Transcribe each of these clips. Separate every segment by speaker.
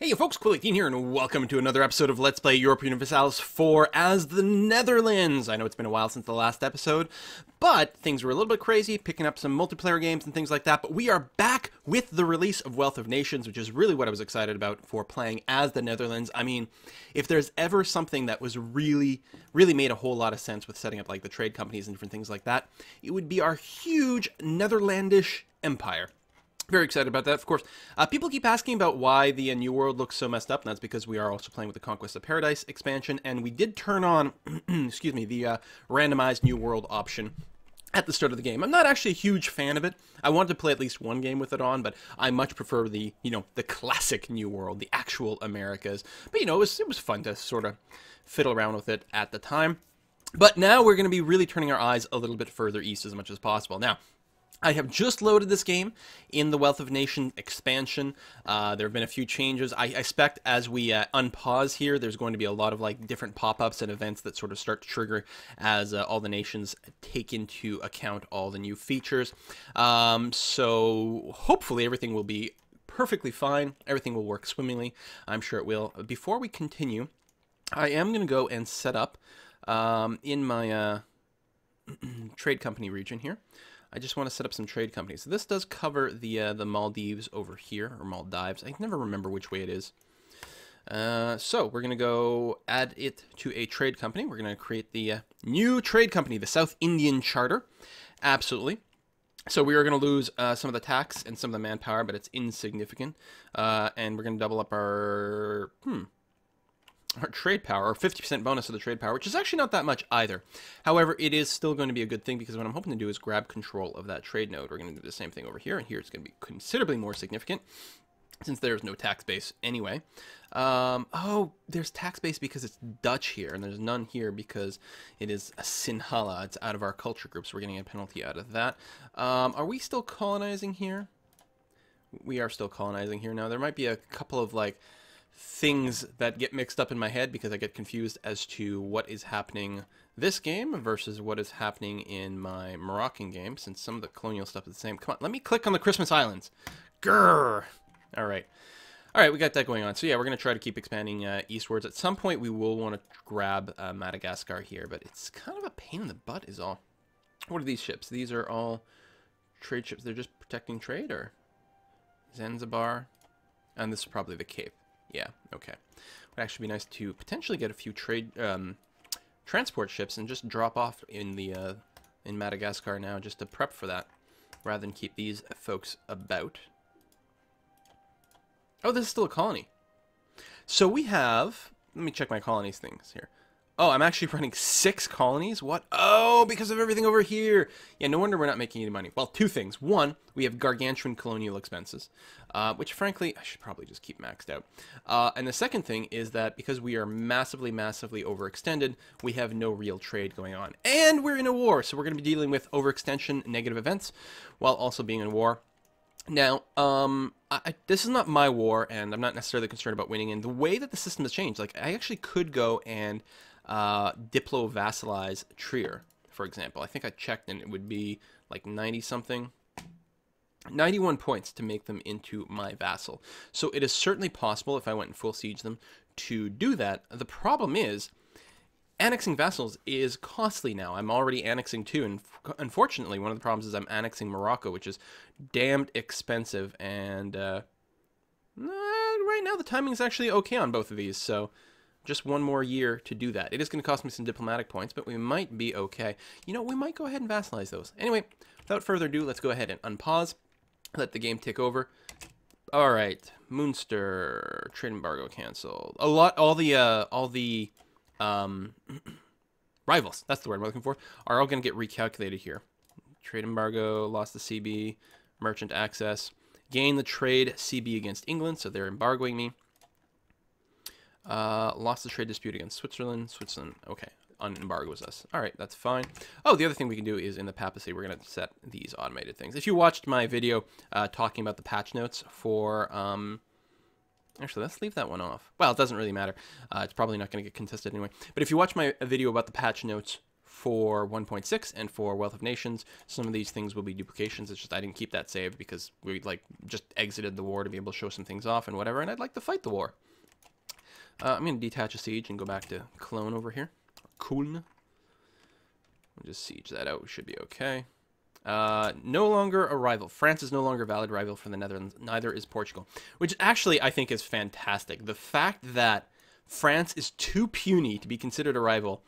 Speaker 1: Hey you folks, Colonial here, and welcome to another episode of Let's Play Europa Universalis 4 as the Netherlands. I know it's been a while since the last episode, but things were a little bit crazy, picking up some multiplayer games and things like that, but we are back with the release of Wealth of Nations, which is really what I was excited about for playing as the Netherlands. I mean, if there's ever something that was really made a whole lot of sense with setting up like the trade companies and different things like that, it would be our huge Netherlandish empire. Very excited about that, of course. People keep asking about why the New World looks so messed up, and that's because we are also playing with the Conquest of Paradise expansion, and we did turn on, excuse me, the randomized New World option at the start of the game. I'm not actually a huge fan of it. I wanted to play at least one game with it on, but I much prefer the, the classic New World, the actual Americas. But, it was fun to sort of fiddle around with it at the time. But now we're going to be really turning our eyes a little bit further east as much as possible. Now, I have just loaded this game in the Wealth of Nations expansion. There have been a few changes. I expect as we unpause here, there's going to be a lot of like different pop-ups and events that sort of start to trigger as all the nations take into account all the new features. So hopefully everything will be perfectly fine. Everything will work swimmingly. I'm sure it will. Before we continue, I am going to go and set up in my trade company region here. I just want to set up some trade companies. So this does cover the Maldives over here, or Maldives. I can never remember which way it is. So we're going to go add it to a trade company. We're going to create the new trade company, the South Indian Charter. Absolutely. So we are going to lose some of the tax and some of the manpower, but it's insignificant. And we're going to double up our trade power, or 50% bonus of the trade power, which is actually not that much either. However, it is still going to be a good thing because what I'm hoping to do is grab control of that trade node. We're going to do the same thing over here, and here it's going to be considerably more significant since there's no tax base anyway. Oh, there's tax base because it's Dutch here, and there's none here because it is a Sinhala. It's out of our culture group, so we're getting a penalty out of that. Are we still colonizing here? We are still colonizing here now. There might be a couple of, like, things that get mixed up in my head because I get confused as to what is happening this game versus what is happening in my Moroccan game, since some of the colonial stuff is the same. Come on, let me click on the Christmas Islands. Grrr! Alright, we got that going on. So yeah, we're going to try to keep expanding eastwards. At some point we will want to grab Madagascar here, but it's kind of a pain in the butt is all. What are these ships? These are all trade ships. They're just protecting trade, or Zanzibar? And this is probably the Cape. Yeah, okay. Would actually be nice to potentially get a few trade transport ships and just drop off in the in Madagascar now, just to prep for that, rather than keep these folks about. Oh, this is still a colony. So we have, let me check my colonies things here. Oh, I'm actually running 6 colonies? What? Oh, because of everything over here. Yeah, no wonder we're not making any money. Well, 2 things. One, we have gargantuan colonial expenses, which frankly, I should probably just keep maxed out. And the second thing is that because we are massively overextended, we have no real trade going on. And we're in a war, so we're going to be dealing with overextension, negative events, while also being in war. Now, this is not my war, and I'm not necessarily concerned about winning. And the way that the system has changed, like, I actually could go and diplo-vassalize Trier, for example. I think I checked and it would be like 90-something. 91 points to make them into my vassal. So it is certainly possible, if I went and full siege them, to do that. The problem is, annexing vassals is costly now. I'm already annexing 2, and unfortunately, one of the problems is I'm annexing Morocco, which is damned expensive, and right now the timing is actually okay on both of these, so just one more year to do that. It is going to cost me some diplomatic points, but we might be okay. We might go ahead and vassalize those. Anyway, without further ado, let's go ahead and unpause. Let the game tick over. All right, Munster trade embargo canceled. All the rivals, that's the word I'm looking for, are all going to get recalculated here. Trade embargo, lost the CB, merchant access, gain the trade CB against England, so they're embargoing me. Lost the trade dispute against Switzerland. Okay, unembargoes us. All right, that's fine. Oh, the other thing we can do is in the papacy, we're going to set these automated things. If you watched my video talking about the patch notes for, actually, let's leave that one off. Well, it doesn't really matter. It's probably not going to get contested anyway. But if you watch my video about the patch notes for 1.6 and for Wealth of Nations. Some of these things will be duplications. It's just I didn't keep that saved because we like just exited the war to be able to show some things off and whatever, and I'd like to fight the war. I'm going to detach a siege and go back to Cologne over here. Cologne. We'll just siege that out. We should be okay. No longer a rival. France is no longer a valid rival for the Netherlands. Neither is Portugal. Which actually I think is fantastic. The fact that France is too puny to be considered a rival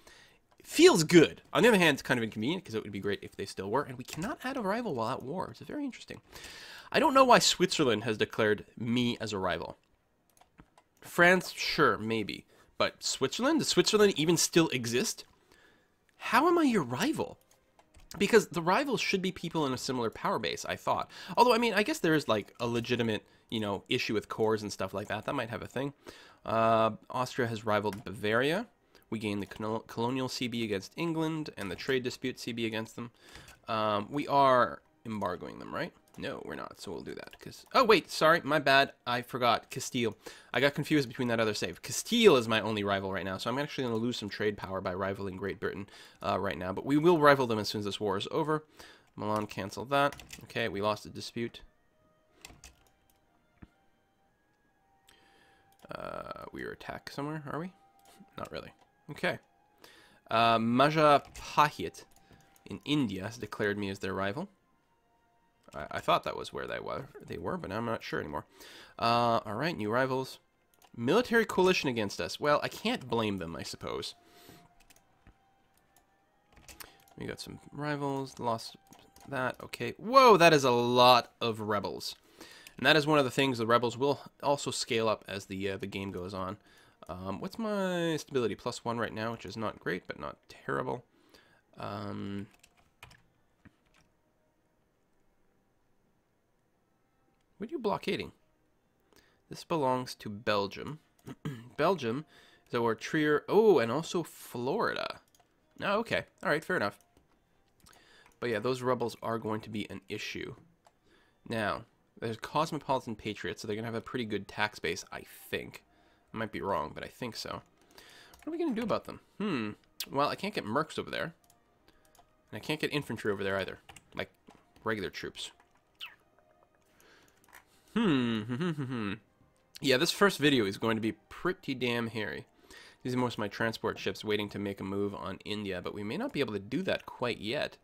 Speaker 1: feels good. On the other hand, it's kind of inconvenient because it would be great if they still were. And we cannot add a rival while at war. It's very interesting. I don't know why Switzerland has declared me as a rival. France, sure, maybe. But Switzerland? Does Switzerland even still exist? How am I your rival? Because the rivals should be people in a similar power base, I thought. Although, I mean, I guess there is, like, a legitimate, you know, issue with cores and stuff like that. That might have a thing. Austria has rivaled Bavaria. We gained the Colonial CB against England and the trade dispute CB against them. We are embargoing them, right? No, we're not, so we'll do that. Oh, wait, sorry, my bad. I forgot. Castile. I got confused between that other save. Castile is my only rival right now, so I'm actually going to lose some trade power by rivaling Great Britain right now. But we will rival them as soon as this war is over. Milan, cancel that. Okay, we lost a dispute. We are attacked somewhere, are we? Not really. Okay. Majapahit in India has declared me as their rival. I thought that was where they were, but I'm not sure anymore. All right, new rivals. Military coalition against us. Well, I can't blame them, I suppose. We got some rivals. Lost that. Okay. Whoa, that is a lot of rebels. And that is one of the things the rebels will also scale up as the game goes on. What's my stability? +1 right now, which is not great, but not terrible. What are you blockading? This belongs to Belgium. Belgium is our Trier. Oh, and also Florida. Oh, okay. All right, fair enough. But yeah, those rebels are going to be an issue. Now, there's Cosmopolitan Patriots, so they're going to have a pretty good tax base, I think. I might be wrong, but I think so. What are we going to do about them? Well, I can't get mercs over there. And I can't get infantry over there either. Like, regular troops. Yeah, this first video is going to be pretty damn hairy. These are most of my transport ships waiting to make a move on India, but we may not be able to do that quite yet.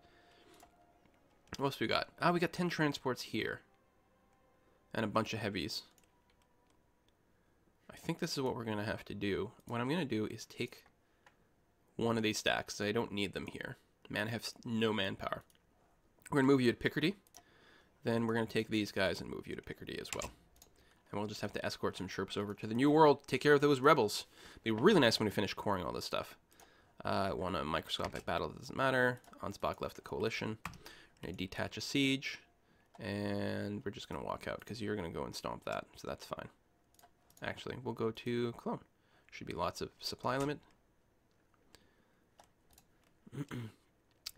Speaker 1: What else we got? We got 10 transports here. And a bunch of heavies. I think this is what we're going to have to do. What I'm going to do is take one of these stacks. I don't need them here. I have no manpower. We're going to move you to Picardy. Then we're going to take these guys and move you to Picardy as well. And we'll just have to escort some troops over to the New World, take care of those rebels. It'll be really nice when we finish coring all this stuff. I want a microscopic battle, that doesn't matter. Ansbach left the coalition. We're going to detach a siege. And we're just going to walk out, because you're going to go and stomp that, so that's fine. Actually, we'll go to Cologne. Should be lots of supply limit.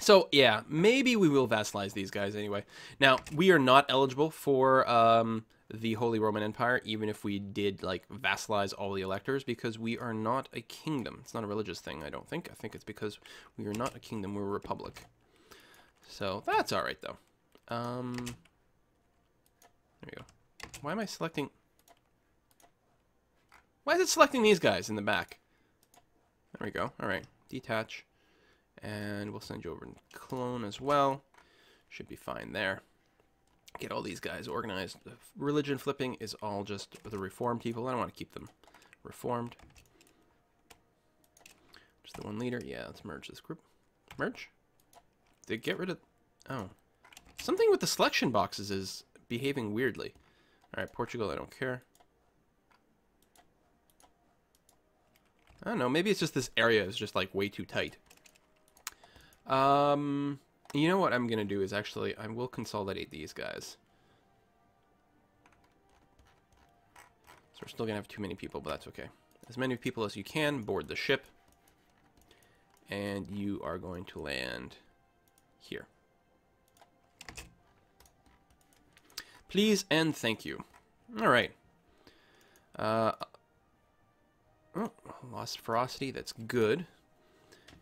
Speaker 1: So, yeah, maybe we will vassalize these guys anyway. Now, we are not eligible for the Holy Roman Empire, even if we did, like, vassalize all the electors, because we are not a kingdom. It's not a religious thing, I don't think. I think it's because we are not a kingdom, we're a republic. So, that's alright, though. There we go. Why am I selecting... Why is it selecting these guys in the back? There we go. Alright, detach. And we'll send you over to Cologne as well. Should be fine there. Get all these guys organized. The religion flipping is all just the reformed people. I don't want to keep them reformed. Just the one leader. Yeah, let's merge this group. Merge? They get rid of... Oh. Something with the selection boxes is behaving weirdly. Alright, Portugal, I don't care. I don't know, maybe it's just this area is just like way too tight. You know what I'm gonna do is actually I will consolidate these guys. So we're still gonna have too many people, but that's okay. As many people as you can, board the ship. And you are going to land here. Please and thank you. Alright. Oh, lost ferocity, that's good.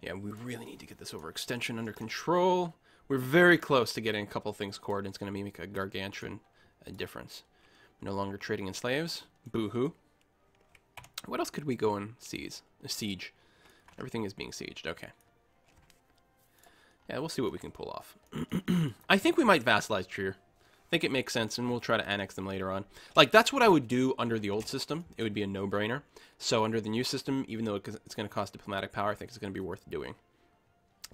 Speaker 1: Yeah, we really need to get this overextension under control. We're very close to getting a couple things cored, and it's going to make a gargantuan difference. No longer trading in slaves. Boo-hoo. What else could we go and seize? Siege. Everything is being sieged. Okay. Yeah, we'll see what we can pull off. I think we might vassalize Trier. I think it makes sense, and we'll try to annex them later on. Like, that's what I would do under the old system. It would be a no-brainer. So under the new system, even though it's going to cost diplomatic power, I think it's going to be worth doing.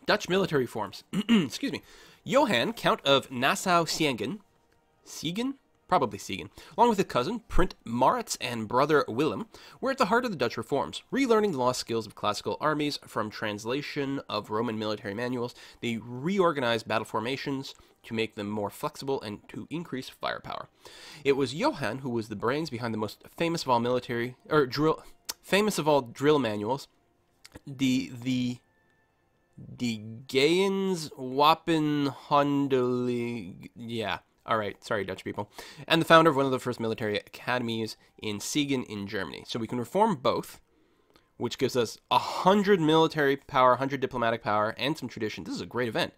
Speaker 1: Dutch military forms. Excuse me. Johann, Count of Nassau-Siegen. Siegen? Probably Siegen. Along with his cousin, Prince Maurits, and brother Willem, were at the heart of the Dutch reforms. Relearning the lost skills of classical armies from translation of Roman military manuals, they reorganized battle formations to make them more flexible and to increase firepower. It was Johann who was the brains behind the most famous of all drill manuals, the Gayens Wapen Handelig. Yeah. All right, sorry, Dutch people. And the founder of one of the first military academies in Siegen in Germany. So we can reform both, which gives us 100 military power, 100 diplomatic power, and some tradition. This is a great event.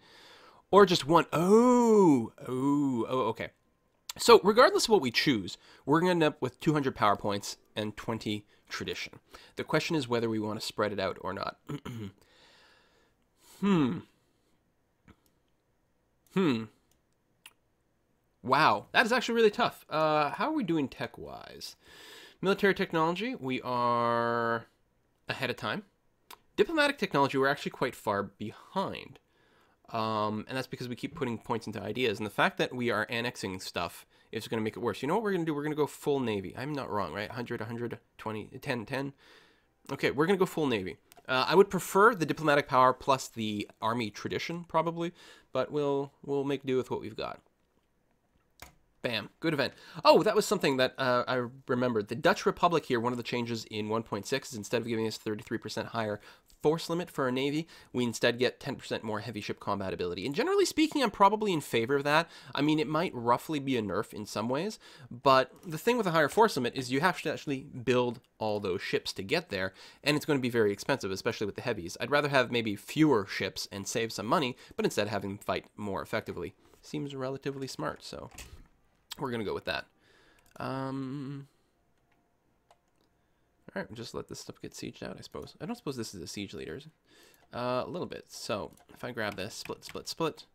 Speaker 1: Or just one. Oh, okay. So regardless of what we choose, we're going to end up with 200 power points and 20 tradition. The question is whether we want to spread it out or not. Wow, that is actually really tough. How are we doing tech-wise? Military technology, we are ahead of time. Diplomatic technology, we're actually quite far behind. And that's because we keep putting points into ideas. And the fact that we are annexing stuff is going to make it worse. You know what we're going to do? We're going to go full Navy. I'm not wrong, right? 100, 120, 10, 10. Okay, we're going to go full Navy. I would prefer the diplomatic power plus the army tradition, probably. But we'll make do with what we've got. Bam. Good event. Oh, that was something that I remembered. The Dutch Republic here, one of the changes in 1.6 is instead of giving us 33% higher force limit for our Navy, we instead get 10% more heavy ship combat ability. And generally speaking, I'm probably in favor of that. I mean, it might roughly be a nerf in some ways, but the thing with a higher force limit is you have to actually build all those ships to get there, and it's going to be very expensive, especially with the heavies. I'd rather have maybe fewer ships and save some money, but instead having them fight more effectively. Seems relatively smart, so we're going to go with that. All right, we'll just let this stuff get sieged out, I suppose. I don't suppose this is a siege leader, is it? A little bit. So if I grab this, split,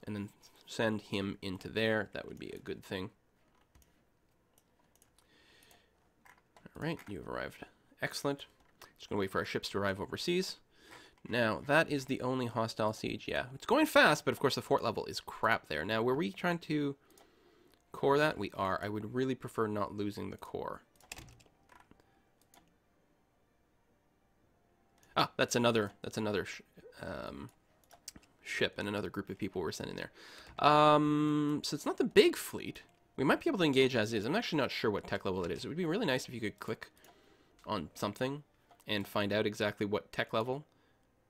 Speaker 1: and then send him into there, that would be a good thing. All right, you have arrived. Excellent. Just going to wait for our ships to arrive overseas. Now, that is the only hostile siege. Yeah, it's going fast, but of course the fort level is crap there. Now, were we trying to core that? We are. I would really prefer not losing the core. Ah, that's another ship and another group of people we're sending there. So it's not the big fleet. We might be able to engage as is. I'm actually not sure what tech level it is. It would be really nice if you could click on something and find out exactly what tech level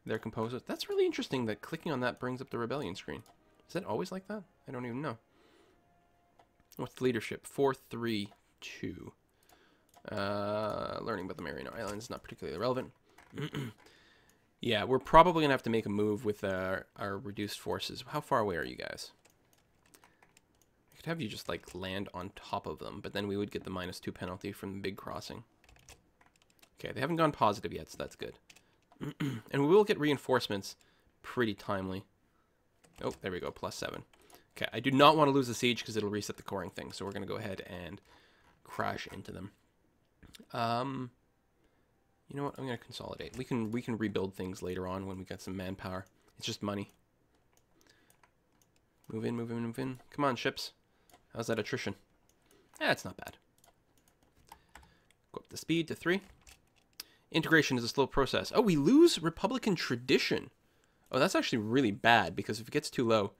Speaker 1: they're composed of. That's really interesting that clicking on that brings up the rebellion screen. Is that always like that? I don't even know. What's the leadership? 432. Learning about the Mariano Islands is not particularly relevant. Yeah, we're probably going to have to make a move with our reduced forces. How far away are you guys? I could have you just, like, land on top of them, but then we would get the -2 penalty from the big crossing. Okay, they haven't gone positive yet, so that's good. And we will get reinforcements pretty timely. Oh, there we go, +7. Okay, I do not want to lose the siege because it'll reset the coring thing, so we're going to go ahead and crash into them. You know what? I'm going to consolidate. We can rebuild things later on when we got some manpower. It's just money. Move in, move in, move in. Come on, ships. How's that attrition? Yeah, it's not bad. Go up the speed to 3. Integration is a slow process. Oh, we lose Republican tradition. Oh, that's actually really bad because if it gets too low...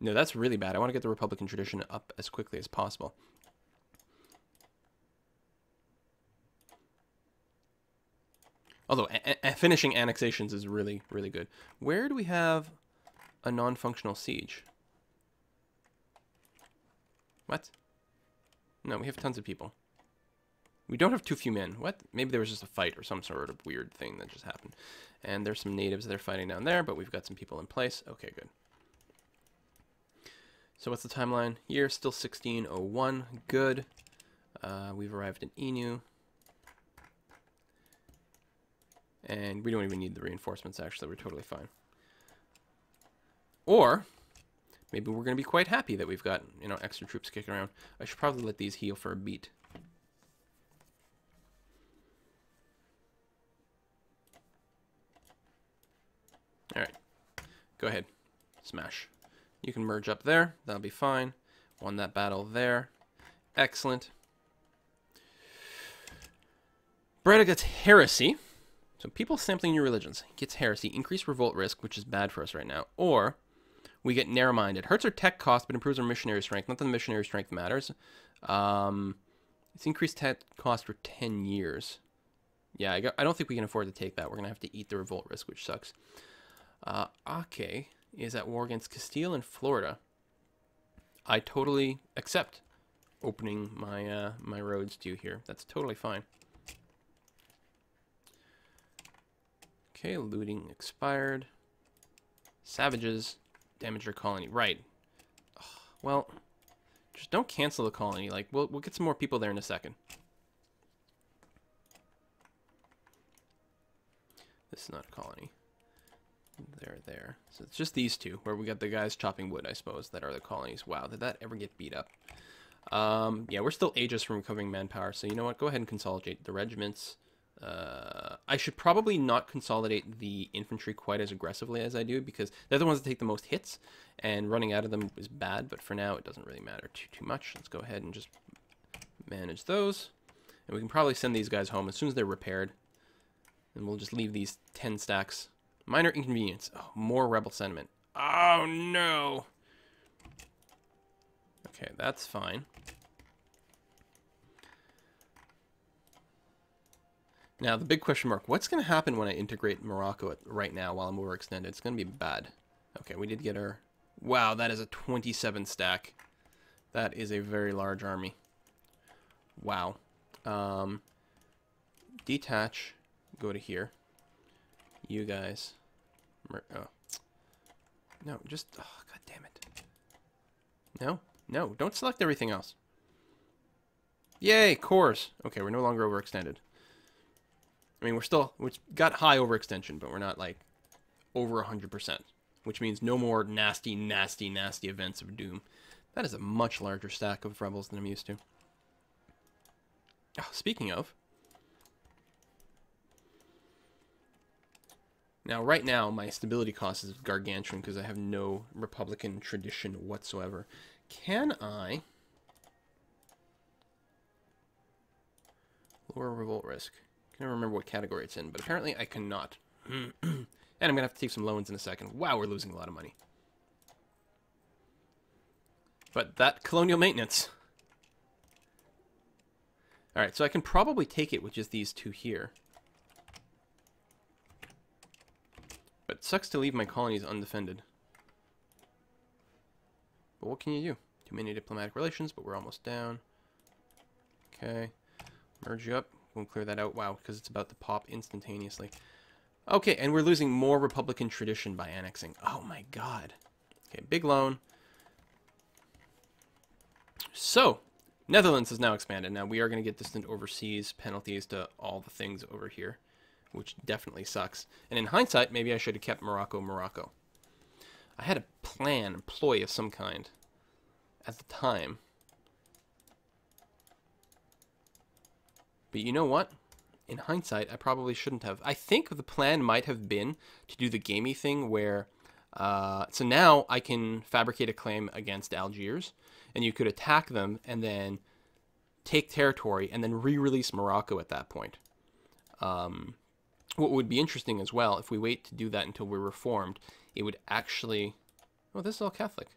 Speaker 1: No, that's really bad. I want to get the Republican tradition up as quickly as possible. Although, finishing annexations is really, really good. Where do we have a non-functional siege? What? No, we have tons of people. We don't have too few men. What? Maybe there was just a fight or some sort of weird thing that just happened. And there's some natives that are fighting down there, but we've got some people in place. Okay, good. So what's the timeline? Year still 1601. Good. We've arrived in Inu. And we don't even need the reinforcements, actually. We're totally fine. Or maybe we're going to be quite happy that we've got, you know, extra troops kicking around. I should probably let these heal for a beat. All right. Go ahead. Smash. You can merge up there. That'll be fine. Won that battle there. Excellent. Breda gets heresy. So people sampling new religions gets heresy. Increased revolt risk, which is bad for us right now. Or we get narrow-minded. Hurts our tech cost, but improves our missionary strength. Not that the missionary strength matters. It's increased tech cost for 10 years. Yeah, I don't think we can afford to take that. We're going to have to eat the revolt risk, which sucks. Ake is at war against Castile and Florida. I totally accept opening my my roads to here. That's totally fine. Okay, looting expired. Savages damage your colony. Right. Ugh, well, just don't cancel the colony. Like we'll get some more people there in a second. This is not a colony. There. So it's just these two, where we got the guys chopping wood, I suppose, that are the colonies. Wow, did that ever get beat up? Yeah, we're still ages from recovering manpower, so you know what? Go ahead and consolidate the regiments. I should probably not consolidate the infantry quite as aggressively as I do, because they're the ones that take the most hits, and running out of them is bad, but for now it doesn't really matter too much. Let's go ahead and just manage those. And we can probably send these guys home as soon as they're repaired. And we'll just leave these 10 stacks. Minor inconvenience. Oh, more rebel sentiment. Oh, no. Okay, that's fine. Now, the big question mark. What's going to happen when I integrate Morocco right now while I'm overextended? It's going to be bad. Okay, we did get our... Wow, that is a 27 stack. That is a very large army. Wow. Detach. Go to here. You guys. Oh. No, just... Oh, God damn it. No, don't select everything else. Yay, cores. Okay, we're no longer overextended. I mean, we got high overextension, but we're not, like, over 100%. Which means no more nasty, nasty, nasty events of doom. That is a much larger stack of rebels than I'm used to. Oh, speaking of... Now, right now, my stability cost is gargantuan because I have no Republican tradition whatsoever. Can I lower revolt risk? I can't remember what category it's in, but apparently I cannot. And I'm going to have to take some loans in a second. Wow, we're losing a lot of money. But that colonial maintenance. Alright, so I can probably take it with just these two here. But it sucks to leave my colonies undefended. But what can you do? Too many diplomatic relations, but we're almost down. Okay. Merge you up. We'll clear that out. Wow, because it's about to pop instantaneously. Okay, and we're losing more Republican tradition by annexing. Oh my god. Okay, big loan. So, Netherlands has now expanded. Now, we are going to get distant overseas penalties to all the things over here, which definitely sucks. And in hindsight, maybe I should have kept Morocco. I had a plan, a ploy of some kind at the time. But you know what? In hindsight, I probably shouldn't have. I think the plan might have been to do the gamey thing where... so now I can fabricate a claim against Algiers, and you could attack them and then take territory and then re-release Morocco at that point. What would be interesting as well, if we wait to do that until we're reformed, it would actually... Oh, this is all Catholic.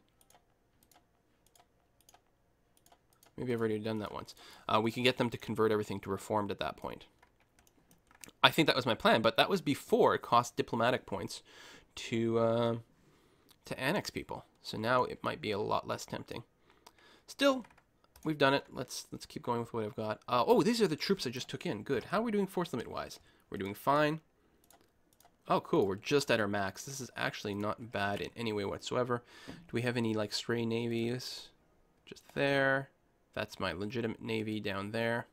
Speaker 1: Maybe I've already done that once. We can get them to convert everything to reformed at that point. I think that was my plan, but that was before it cost diplomatic points to annex people. So now it might be a lot less tempting. Still, we've done it. Let's keep going with what I've got. Oh, these are the troops I just took in. Good. How are we doing force limit wise? We're doing fine. Oh, cool. We're just at our max. This is actually not bad in any way whatsoever. Do we have any, like, stray navies? Just there. That's my legitimate navy down there.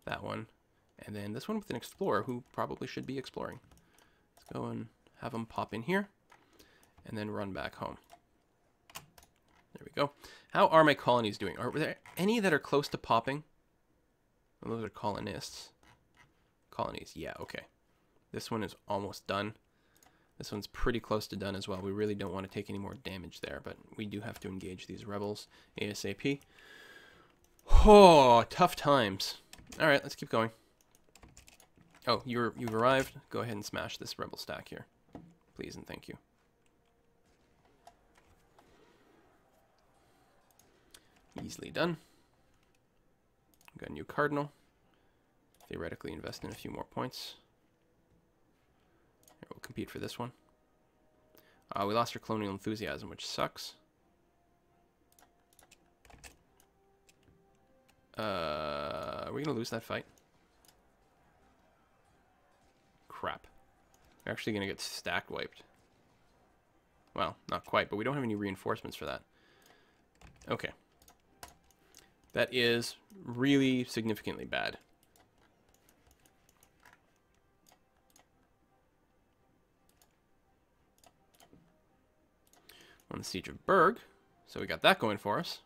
Speaker 1: That one. And then this one with an explorer who probably should be exploring. Let's go and have them pop in here. And then run back home. There we go. How are my colonies doing? Are there any that are close to popping? Well, those are colonists. Colonies. Yeah, okay. This one is almost done. This one's pretty close to done as well. We really don't want to take any more damage there, but we do have to engage these rebels ASAP. Oh, tough times. All right, let's keep going. Oh, you've arrived. Go ahead and smash this rebel stack here. Please and thank you. Easily done. We've got a new cardinal. Theoretically invest in a few more points. Here, we'll compete for this one. We lost our colonial enthusiasm, which sucks. Are we going to lose that fight? Crap. We're actually going to get stack wiped. Well, not quite, but we don't have any reinforcements for that. Okay. That is really significantly bad. On the Siege of Berg. So we got that going for us.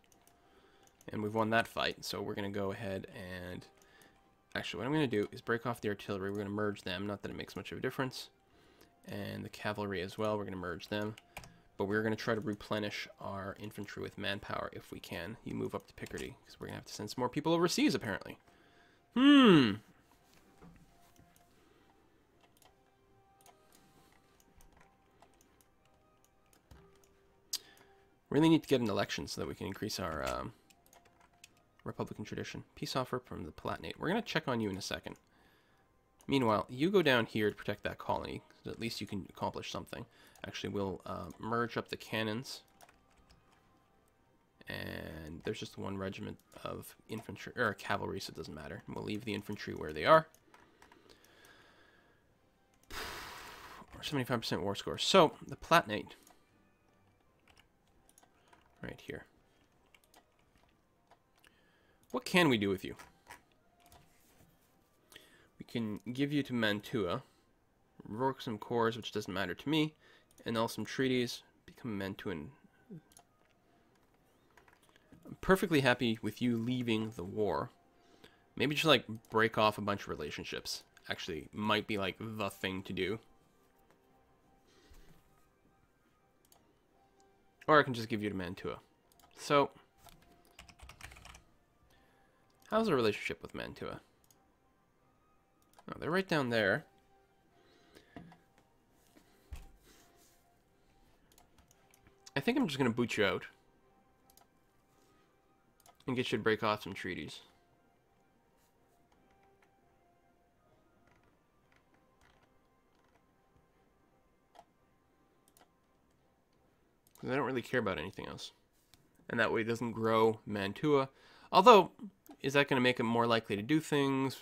Speaker 1: And we've won that fight. So we're going to go ahead and... Actually, what I'm going to do is break off the artillery. We're going to merge them. Not that it makes much of a difference. And the cavalry as well. We're going to merge them. But we're going to try to replenish our infantry with manpower if we can. You move up to Picardy. Because we're going to have to send some more people overseas, apparently. Really need to get an election so that we can increase our Republican tradition. Peace offer from the Palatinate. We're going to check on you in a second. Meanwhile, you go down here to protect that colony, so at least you can accomplish something. Actually, we'll merge up the cannons. And there's just one regiment of infantry, or cavalry, so it doesn't matter. And we'll leave the infantry where they are. 75% war score. So, the Palatinate. Right here. What can we do with you? We can give you to Mantua, revoke some cores, which doesn't matter to me, annul some treaties, become a Mantuan. I'm perfectly happy with you leaving the war. Maybe just like break off a bunch of relationships. Actually, might be like the thing to do. Or I can just give you to Mantua. So, how's the relationship with Mantua? Oh, they're right down there. I think I'm just going to boot you out. And get you to break off some treaties. Because I don't really care about anything else. And that way it doesn't grow Mantua. Although, is that going to make it more likely to do things?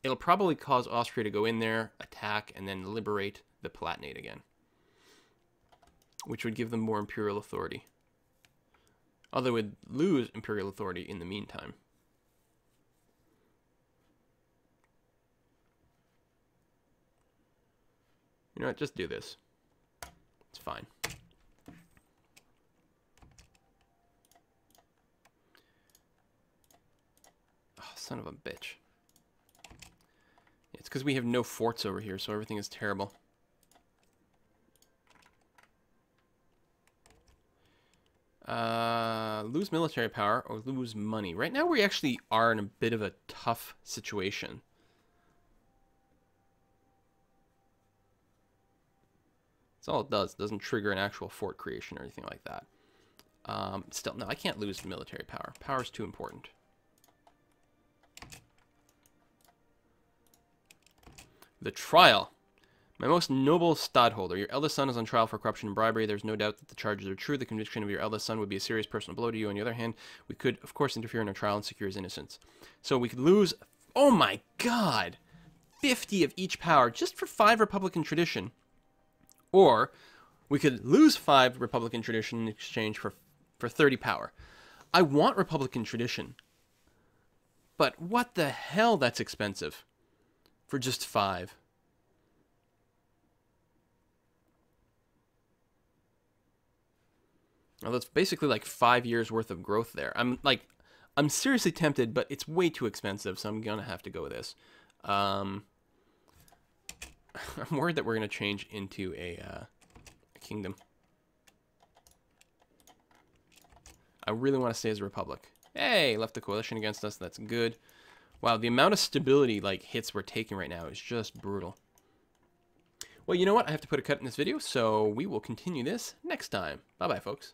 Speaker 1: It'll probably cause Austria to go in there, attack, and then liberate the Palatinate again. Which would give them more imperial authority. Although it would lose imperial authority in the meantime. You know what? Just do this. It's fine. Oh, son of a bitch. It's because we have no forts over here, so everything is terrible. Lose military power or lose money. Right now we actually are in a bit of a tough situation. That's all it does. It doesn't trigger an actual fort creation or anything like that. Still, no, I can't lose military power. Power is too important. The trial. My most noble stadtholder, your eldest son is on trial for corruption and bribery. There's no doubt that the charges are true. The conviction of your eldest son would be a serious personal blow to you. On the other hand, we could, of course, interfere in our trial and secure his innocence. So we could lose, oh my god, 50 of each power just for 5 Republican tradition. Or we could lose 5 Republican tradition in exchange for 30 power. I want Republican tradition. But what the hell, that's expensive. For just 5. Well, that's basically like 5 years worth of growth there. I'm seriously tempted, but it's way too expensive, so I'm gonna have to go with this. I'm worried that we're gonna change into a kingdom. I really want to stay as a republic. Hey, left the coalition against us. That's good. Wow, the amount of stability like hits we're taking right now is just brutal. Well, you know what? I have to put a cut in this video, so we will continue this next time. Bye-bye, folks.